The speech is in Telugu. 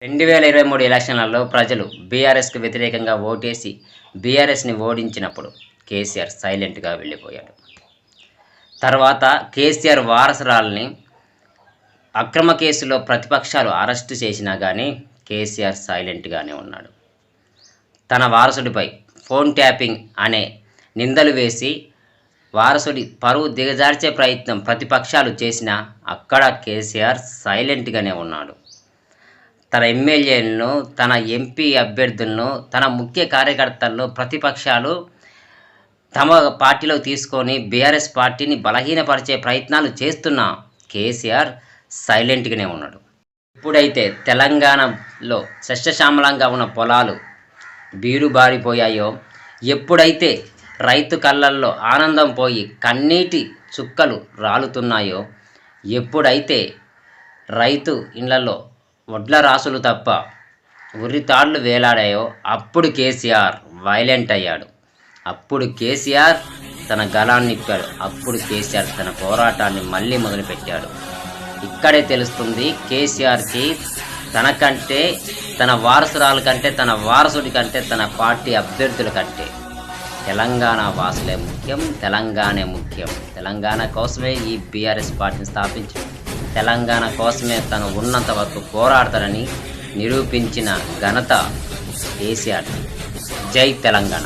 2023 ఎలక్షన్లలో ప్రజలు బీఆర్ఎస్కు వ్యతిరేకంగా ఓటేసి బీఆర్ఎస్ని ఓడించినప్పుడు కేసీఆర్ సైలెంట్గా వెళ్ళిపోయాడు. తర్వాత కేసీఆర్ వారసురాలని అక్రమ కేసులో ప్రతిపక్షాలు అరెస్టు చేసినా కానీ కేసీఆర్ సైలెంట్గానే ఉన్నాడు. తన వారసుడిపై ఫోన్ ట్యాపింగ్ అనే నిందలు వేసి వారసుడి పరువు దిగజార్చే ప్రయత్నం ప్రతిపక్షాలు చేసినా అక్కడ కేసీఆర్ సైలెంట్గానే ఉన్నాడు. తన ఎమ్మెల్యేలను, తన ఎంపీ అభ్యర్థులను, తన ముఖ్య కార్యకర్తలను ప్రతిపక్షాలు తమ పార్టీలో తీసుకొని బీఆర్ఎస్ పార్టీని బలహీనపరిచే ప్రయత్నాలు చేస్తున్న కేసీఆర్ సైలెంట్గానే ఉన్నాడు. ఎప్పుడైతే తెలంగాణలో సస్యశ్యామలంగా ఉన్న పొలాలు బీడుబారిపోయాయో, ఎప్పుడైతే రైతు కళ్ళల్లో ఆనందం పోయి కన్నీటి చుక్కలు రాలుతున్నాయో, ఎప్పుడైతే రైతు ఇళ్లలో వడ్ల రాసులు తప్ప ఉర్రితాళ్లు వేలాడాయో అప్పుడు కేసీఆర్ వైలెంట్ అయ్యాడు. అప్పుడు కేసీఆర్ తన గళాన్ని నిప్పాడు. అప్పుడు కేసీఆర్ తన పోరాటాన్ని మళ్ళీ మొదలుపెట్టాడు. ఇక్కడే తెలుస్తుంది కేసీఆర్కి తనకంటే, తన వారసురాల కంటే, తన వారసుడి కంటే, తన పార్టీ అభ్యర్థుల కంటే తెలంగాణ వాసులే ముఖ్యం, తెలంగాణే ముఖ్యం. తెలంగాణ కోసమే ఈ బీఆర్ఎస్ పార్టీని స్థాపించి తెలంగాణ కోసమే తను ఉన్నంత వరకు పోరాడతానని నిరూపించిన ఘనత కేసీఆర్. జై తెలంగాణ.